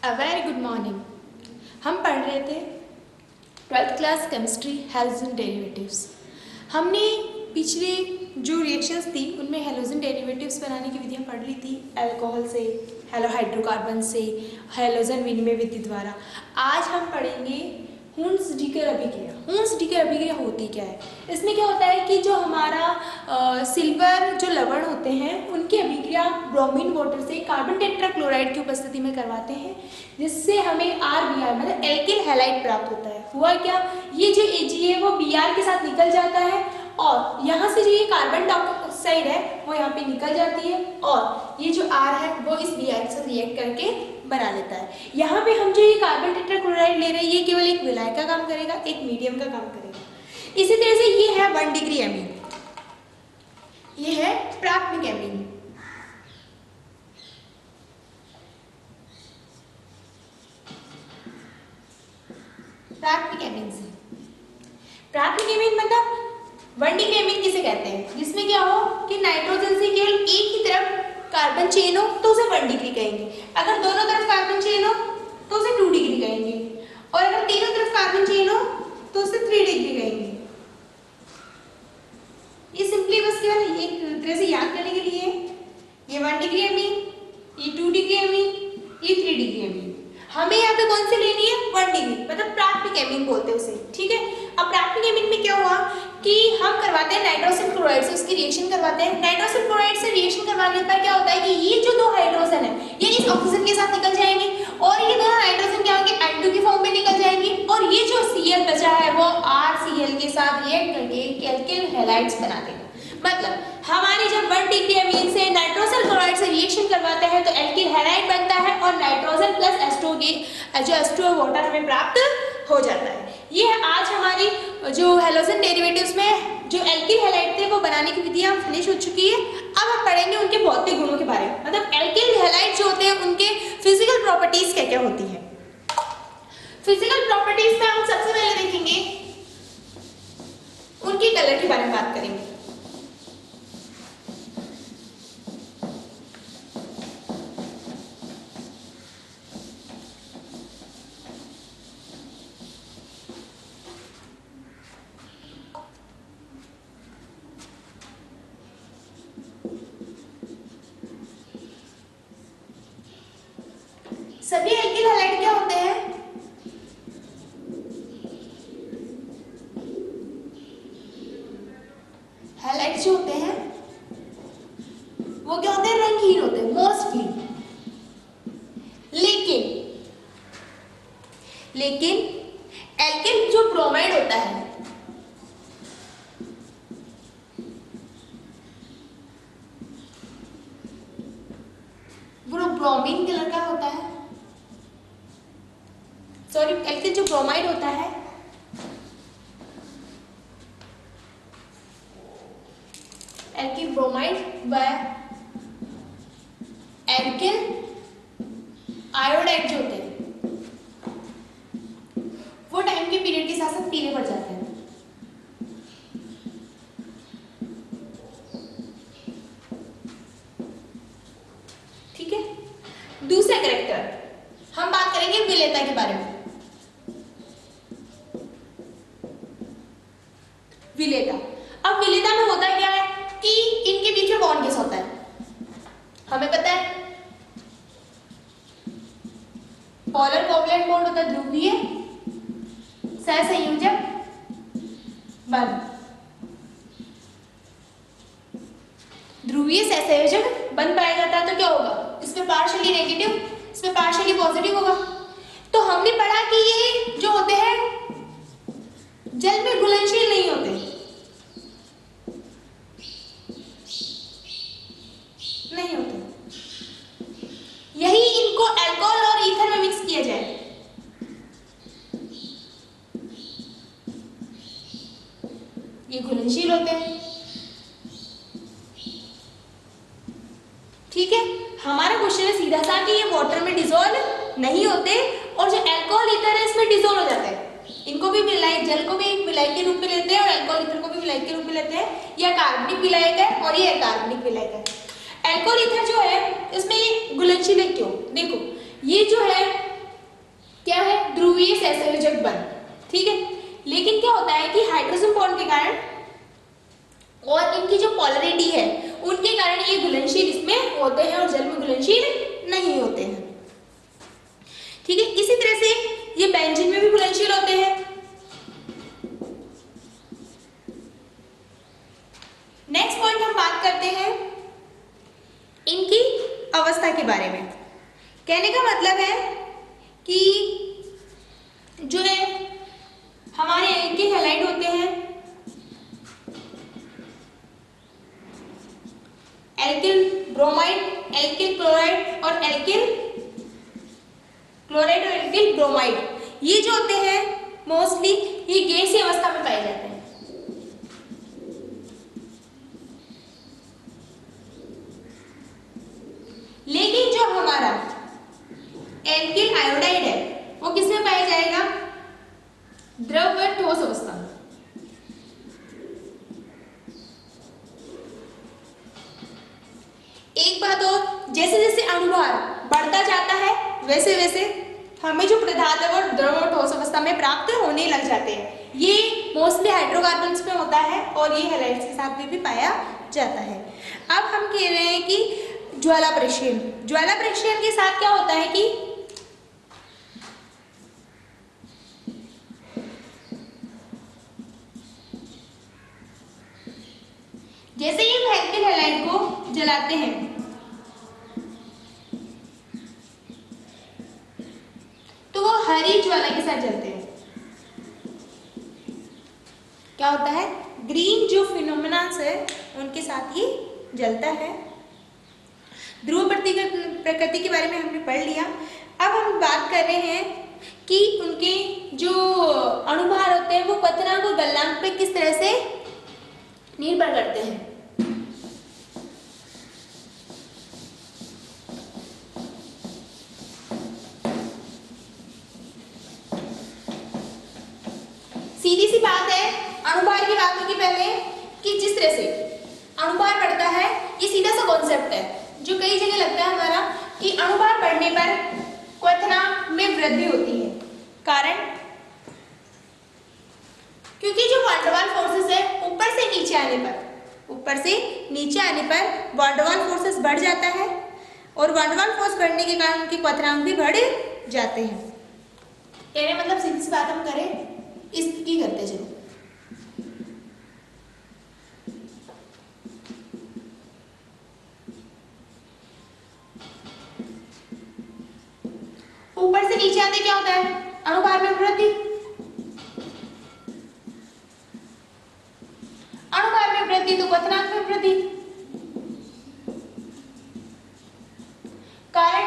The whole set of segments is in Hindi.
A very good morning. हम पढ़ रहे थे 12th class chemistry halogen derivatives. हमने पिछले जो रिएक्शंस थी उनमें हैलोजन डेरिवेटिव्स बनाने की विधियां पढ़ ली थी, अल्कोहल से, हेलो हाइड्रोकार्बन से, हैलोजन विनिमय विधि द्वारा। आज हम पढ़ेंगे हुंस-डीकर अभिक्रिया। हुंस-डीकर अभिक्रिया होती क्या है? इसमें क्या होता है कि जो हमारा सिल्वर जो लवण होते हैं उनकी अभिक्रिया ब्रोमीन वाटर से कार्बन टेट्राक्लोराइड की उपस्थिति में करवाते हैं, जिससे हमें RBr मतलब एल्किल हैलाइड प्राप्त होता है। हुआ क्या, ये जो Ag है वो Br के साथ निकल जाता है और यहाँ से जो ये कार्बन डाइऑक्साइड है वो यहाँ पे निकल जाती है और ये जो R है वो इस Br के साथ रिएक्ट करके बना लेता है। यहाँ पे हम जो ये कार्बन टेट्राक्लोराइड ले रहे हैं ये केवल एक विलायक का काम करेगा, एक मीडियम का काम करेगा। इसी तरह से ये है 1 डिग्री एमीन, ये है प्राथमिक एमीन। प्राथमिक एमीन से, प्राथमिक एमीन मतलब 1 डिग्री एमीन किसे कहते हैं? जिसमें क्या हो कि नाइट्रोजन से केवल एक ही तरफ कार्बन चेन हो तो उसे 1 डिग्री कहेंगे, अगर दोनों तरफ कार्बन चेन हो तो उसे 2 डिग्री कहेंगे और अगर तीनों तरफ कार्बन चेन हो तो उसे 3 डिग्री कहेंगे। ये सिंपली बस केवल एक तरह से याद करने के लिए, ये 1 डिग्री एमीन, ये 2 डिग्री एमीन, ये 3 डिग्री एमीन। हमें यहाँ पे कौन सी लेनी है? 1 डिग्री मतलब प्राथमिक एमीन बोलते हैं उसे, ठीक है। अब प्राथमिक एमीन में क्या हुआ कि हम करवाते हैं नाइट्रोजन क्लोराइड से उसकी रिएक्शन करवाते हैं। नाइट्रोजन क्लोराइड से रिएक्शन करवाने पर क्या होता है कि ये जो दो हाइड्रोजन है ये इस ऑक्सीजन के साथ निकल जाएंगे और ये दोनों नाइट्रोजन क्या होंगे? N2 के फॉर्म में निकल जाएंगे और ये जो Cl बचा है वो RCl के साथ रिएक्ट करके एल्किल हैलाइड्स बना देगा। मतलब हमारी जब 1 डिग्री एमीन से नाइट्रोजन क्लोराइड से रिएक्शन करवाते हैं तो एल्किल हैलाइड बनता है और नाइट्रोजन प्लस H2O के जो H2O वाटर हमें प्राप्त हो जाता है। ये है आज हमारी जो हैलोजन डेरिवेटिव्स में जो एल्किल हैलाइड थे वो बनाने की विधियां फिनिश हो चुकी है। अब हम पढ़ेंगे उनके भौतिक गुणों के बारे में, मतलब एल्किल हैलाइड जो होते हैं उनके फिजिकल प्रॉपर्टीज क्या क्या होती है। फिजिकल प्रॉपर्टीज में हम सबसे पहले देखेंगे उनके कलर के बारे में बात करेंगे। सभी एल्किल हैलाइड क्या होते हैं? हैलाइड जो होते हैं वो क्या होते हैं? रंगहीन होते हैं मोस्टली। लेकिन एल्किल जो ब्रोमाइड होता है वो ब्रोमीन कलर का होता है। सॉरी, एल्किल जो ब्रोमाइड होता है एल्किल ब्रोमाइड व एल्किल आयोडाइड जो होते हैं वो टाइम के पीरियड के साथ साथ पीले पड़ जाते हैं। ठीक है। दूसरा कैरेक्टर हम बात करेंगे विलेयता के बारे में। विलेयता, अब विलेयता में होता क्या है कि इनके बीच में बॉन्ड किस होता है? हमें पता है पोलर कोवलेंट बॉन्ड होता है, ध्रुवीय सहसंयोजक बंध। ध्रुवीय सहसंयोजक बन पाया जाता है तो क्या होगा? इसमें पार्शियली नेगेटिव, इसमें पार्शियली पॉजिटिव होगा। तो हमने पढ़ा कि ये जो होते हैं जल में घुलनशील नहीं होते, नहीं होते। यही इनको अल्कोहल और ईथर में मिक्स किया जाए ये घुलनशील होते हैं। ठीक है, हमारा क्वेश्चन है सीधा सा कि ये वाटर में डिसॉल्व नहीं होते और जो अल्कोहल ईथर है इसमें डिसॉल्व हो जाते हैं। इनको भी विलायक, जल को भी एक विलायक के रूप में लेते हैं और अल्कोहल ईथर को भी विलायक के रूप में लेते हैं। यह कार्बनिक विलायक है और ये अकार्बनिक विलायक है। अल्कोहल ईथर जो है इसमें ये घुलनशील है। क्यों? देखो ये जो है घुलनशील नहीं होते हैं। ठीक है, इसी तरह से ये बेंजीन में भी घुलनशील होते हैं। नेक्स्ट पॉइंट हम बात करते हैं इनकी अवस्था के बारे में। कहने का मतलब है कि जो है हमारे एल्किल हैलाइड होते हैं, एल्किल ब्रोमाइड, एल्किल क्लोराइड और एल्किल क्लोराइड और एल्किल ब्रोमाइड, ये जो होते हैं मोस्टली ये गैसीय अवस्था में पाए जाते हैं। लेकिन जो हमारा एल्किल आयोडाइड है वो किसमें पाया जाएगा? द्रव व ठोस अवस्था में। एक बात और, जैसे जैसे अणुभार बढ़ता जाता है वैसे वैसे हमें जो पदार्थ है वो द्रव और ठोस अवस्था में प्राप्त होने लग जाते हैं। ये मोस्टली हाइड्रोकार्बन्स में होता है और ये हैलाइड्स के साथ भी पाया जाता है। अब हम कह रहे हैं कि ज्वाला प्रक्षेपण, ज्वाला प्रक्षेपण के साथ क्या होता है कि जैसे ही हम एल्किल हैलाइड को जलाते हैं तो वो हरी ज्वाला के साथ जलते हैं। क्या होता है? ग्रीन जो फिनोमेनन्स है उनके साथ ये जलता है। ध्रुव प्रकृति के बारे में हमने पढ़ लिया। अब हम बात कर रहे हैं कि उनके जो अणुभार होते हैं वो क्वथनांक और गलनांक पे किस तरह से निर्भर करते हैं। सीधी सी बात है, अणुभार की बात होगी पहले कि जिस तरह से अणुभार बढ़ता है, ये सीधा सा कॉन्सेप्ट है जो कई जगह लगता है हमारा कि अणुभार बढ़ने पर क्वथनांक में वृद्धि होती है। कारण क्योंकि जो वान डेर वाल फोर्सेस है ऊपर से नीचे आने पर वान डेर वाल फोर्सेस बढ़ जाता है और वान डेर वाल फोर्स बढ़ने के कारण उनके क्वथनांक भी बढ़ जाते हैं। कहने मतलब सीधी सी बात हम करें इसकी करते चलो। ऊपर से नीचे आते क्या होता है? अणुभार में वृद्धि, अणुभार में वृद्धि तो क्वथनांक में वृद्धि। कारण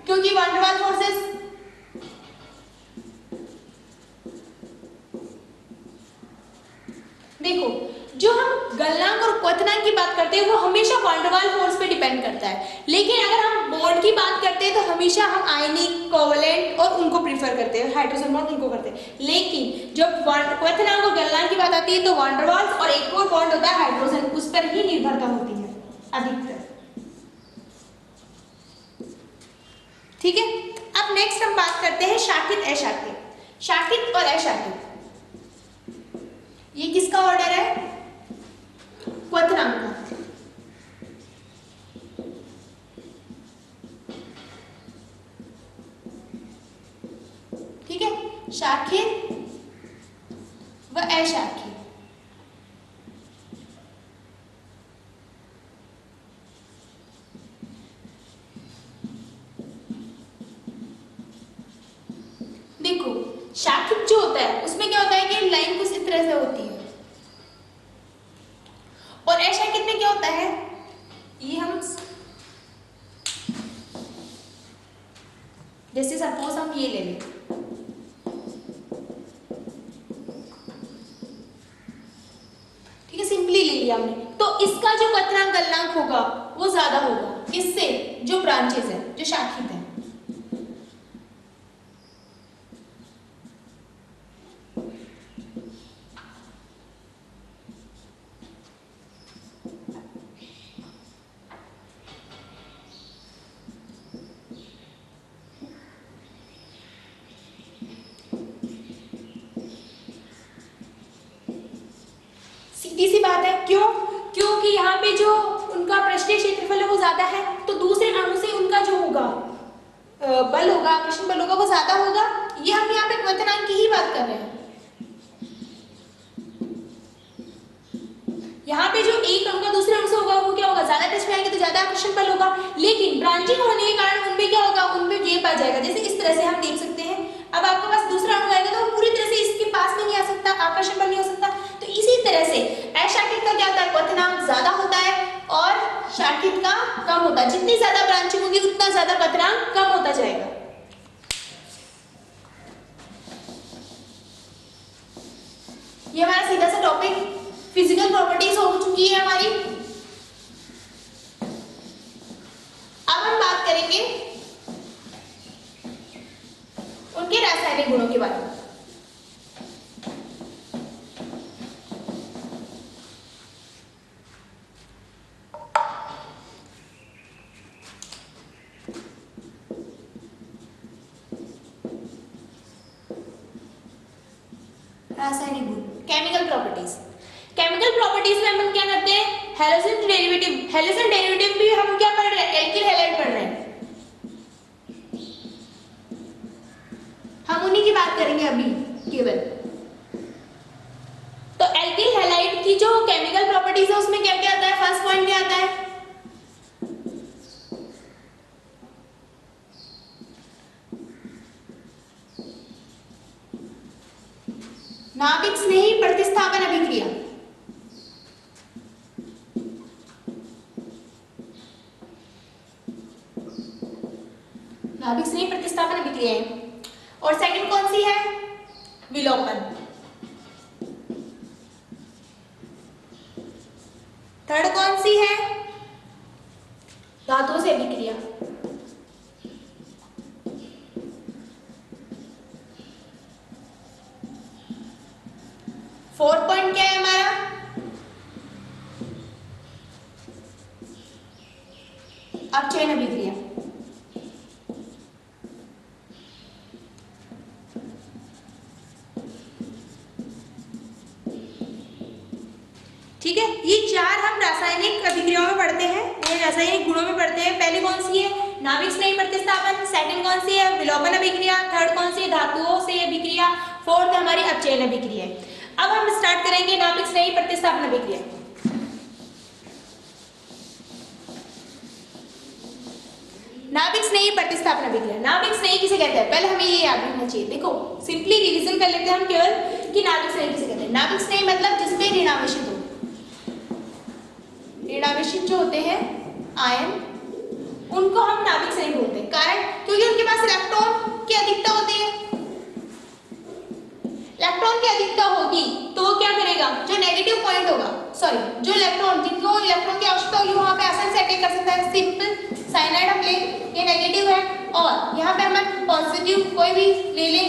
क्योंकि वान डेर वाल फोर्सेस देखो, जो हम गलनांक और क्वथनांक की बात करते हैं वो हमेशा वान डेर वाल फोर्स पे डिपेंड करता है। लेकिन अगर हम बॉन्ड की बात करते हैं तो हमेशा हम आयनिक, कोवलेंट और उनको प्रीफर करते हैं, हाइड्रोजन बॉन्ड उनको करते हैं। लेकिन जब क्वथनांक और गलनांक की बात आती है तो वान डेर वाल्स और एक और बॉन्ड होता है हाइड्रोजन, उस पर ही निर्भरता होती है अधिकतर। ठीक है, अब नेक्स्ट हम बात करते हैं शाखित अशाखित। शाखित और अशाखित ये किसका ऑर्डर है? क्वथनांक का। ठीक है, शाखित व अशाखित। देखो, शाखित जो होता है उसमें क्या होता है कि लाइन कुछ इस तरह से होती है और अशाखित में क्या होता है, ये हम जैसे सपोज हम ये ले लें, ठीक है, सिंपली ले लिया हमने, तो इसका जो क्वथनांक गलनांक होगा वो ज्यादा होगा इससे जो ब्रांचेस है, जो शाखित है। सीधी सी बात है, क्यों? क्योंकि यहाँ पे जो उनका पृष्ठीय क्षेत्रफल है वो ज्यादा है, तो दूसरे अणु से उनका बल होगा, आकर्षण बल होगा, वो ज्यादा होगा। ये हम यहाँ पे क्वथनांक की ही बात कर रहे हैं। यहाँ पे जो एक अंक दूसरे अंक से होगा वो क्या होगा, ज्यादा टच में आएंगे तो ज्यादा आकर्षण बल होगा। लेकिन ब्रांचिंग होने के कारण उनमें क्या होगा, उनमें गैप आ जाएगा। जैसे इस तरह से हम देख सकते हैं, अब आपके पास दूसरा अंक आएगा तो वो पूरी तरह से इसके पास में नहीं आ सकता, आकर्षण बल नहीं हो सकता। तो इसी तरह से अशाखित का क्या होता है, क्वथनांक ज्यादा होता है और शाखित का कम होता है। जितनी ज्यादा ब्रांचिंग होगी उतना ज्यादा क्वथनांक कम होता जाएगा। ये हमारा सीधा सा टॉपिक फिजिकल प्रॉपर्टीज हो चुकी है हमारी। अब हम बात करेंगे उनके रासायनिक गुणों के बारे में। रासायनिक गुण, केमिकल प्रॉपर्टीज। केमिकल प्रॉपर्टीज में हम क्या करते हैं, हैलोजन डेरिवेटिव। हैलोजन डेरिवेटिव भी हम क्या पढ़ रहे हैं, एल्किल हैलाइड पढ़ रहे हैं। हम उन्हीं की बात करेंगे अभी केवल। तो एल्किल हैलाइड की जो केमिकल प्रॉपर्टीज है उसमें क्या क्या आता है, फर्स्ट पॉइंट क्या आता है, नाभिक स्नेही प्रतिस्थापन अभिक्रिया। नाभिक स्नेही प्रतिस्थापन अभिक्रिया है। और सेकंड कौन सी है, विलोपन। थर्ड कौन सी है, धातुओं से अभिक्रिया। फोर्थ पॉइंट क्या है हमारा, अपचयन अभिक्रिया। ठीक है, ये चार हम रासायनिक अभिक्रियाओं में पढ़ते हैं, ये रासायनिक गुणों में पढ़ते हैं। पहली कौन सी है, नाभिक स्नेही प्रतिस्थापन। सेकंड कौन सी है, विलोपन अभिक्रिया। थर्ड कौन सी है, धातुओं से अभिक्रिया। फोर्थ हमारी अपचयन अभिक्रिया। अब हम स्टार्ट करेंगे नाभिक स्नेही प्रतिस्थापन अभिक्रिया। नाभिक स्नेही प्रतिस्थापन अभिक्रिया। नाभिक स्नेही किसे कहते हैं, पहले हमें ये याद रखना चाहिए। देखो सिंपली रिवीजन कर लेते हैं हम केवल कि नाभिक स्नेही किसे कहते हैं। नाभिक स्नेही मतलब जिसमें ऋणावेशित हो, ऋणावेशित जो होते हैं आयन, उनको हम नाभिक स्नेही बोलते हैं। कारण क्योंकि उनके पास इलेक्ट्रॉन की अधिकता होती है। इलेक्ट्रॉन की अधिकता होगी तो वो क्या करेगा, जो नेगेटिव पॉइंट होगा, सॉरी जो इलेक्ट्रॉन, जिनको इलेक्ट्रॉन की आवश्यकता होगी वहां पे आसानी से अटैक कर सकता है। सिंपल साइनाइड हम ले, ये नेगेटिव है, और यहाँ पे हम पॉजिटिव कोई भी ले लें,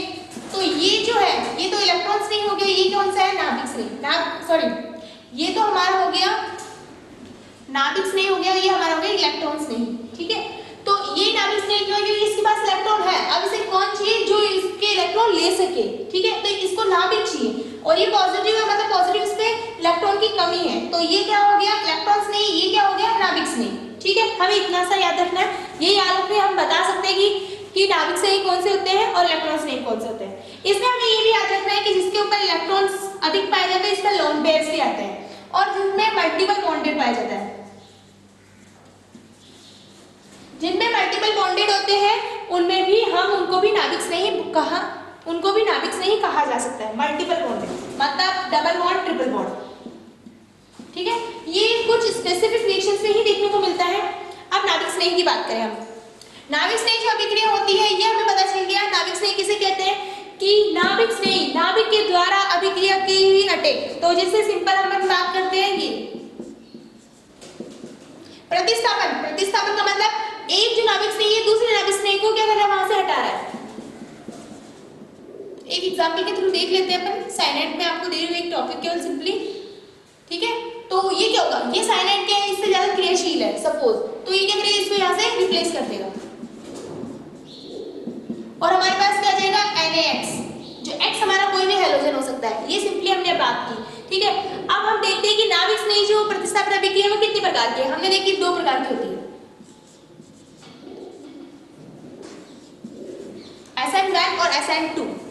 तो ये जो है ये तो इलेक्ट्रॉन्स नहीं हो गया, ये कौन सा है, नाभिक स्नेही। सॉरी ये तो हमारा हो गया नाभिक स्नेही हो गया, ये हमारा हो गया इलेक्ट्रॉन्स नहीं। ठीक है, तो ये नाभिक स्नेही क्यों, क्योंकि इसके पास इलेक्ट्रॉन है। अब इसे कौन चाहिए, जो इसके इलेक्ट्रॉन ले सके। ठीक है, तो इसको नाभिक चाहिए, और ये पॉजिटिव है, मतलब पॉजिटिव इस पे इलेक्ट्रॉन की कमी है, तो ये क्या हो गया, इलेक्ट्रॉन्स नहीं, ये क्या हो गया, नाभिक स्नेही। ठीक है, हमें इतना सा याद रखना है। ये याद रखने हम बता सकते हैं कि नाभिक स्नेही कौन से होते हैं और इलेक्ट्रॉन स्नेही कौन से होते हैं। इसमें हमें ये भी याद रखना है कि जिसके ऊपर इलेक्ट्रॉन्स अधिक पाए जाते हैं इसमें लोन पेयर्स भी आते हैं, और जिनमें मल्टीपल बॉन्डेड पाया जाता है। जिनमें मल्टीपल बॉन्डेड होते हैं उनमें भी हम उनको भी नाभिक स्नेही कहा, उनको भी नाभिक स्नेही कहा जा सकता है। मल्टीपल बॉन्डेड मतलब डबल बॉन्ड, ट्रिपल बॉन्ड। ठीक है, ये कुछ स्पेसिफिक रिएक्शंस में ही देखने को मिलता है। अब नाभिक स्नेही की बात करें हम, नाभिक स्नेही जो अभिक्रिया होती है ये हमें पता चल गया। नाभिक स्नेही किसे कहते हैं कि नाभिक स्नेही, नाभिक के द्वारा अभिक्रिया की हुई अटैक। तो जिससे सिंपल हम बात करते हैं ये प्रतिस्थापन। प्रतिस्थापन का मतलब एक जो नाभिक स्नेही है दूसरे नाभिक स्नेही को क्या कर रहा है, वहां से हटा रहा है। एक एग्जांपल के थ्रू देख लेते हैं अपन। साइनाइड में आपको दे रही हूं एक टॉपिक केवल सिंपली। ठीक है, तो ये क्या होगा, ये साइनाइड क्या है, इससे ज्यादा क्रियाशील है सपोज, तो ये क्या करेगा, इसको यहाँ से रिप्लेस कर देगा, और हमारे पास क्या आ जाएगा, NaX, जो X हमारा कोई भी हैलोजन हो सकता है। ये सिंपली हमने बात की। ठीक है, अब हम देखते हैं कि नाभिक स्नेही जो प्रतिस्थापन अभिक्रिया में कितनी प्रकार की है। हमने देखी 2 प्रकार की होती है। SN और SN2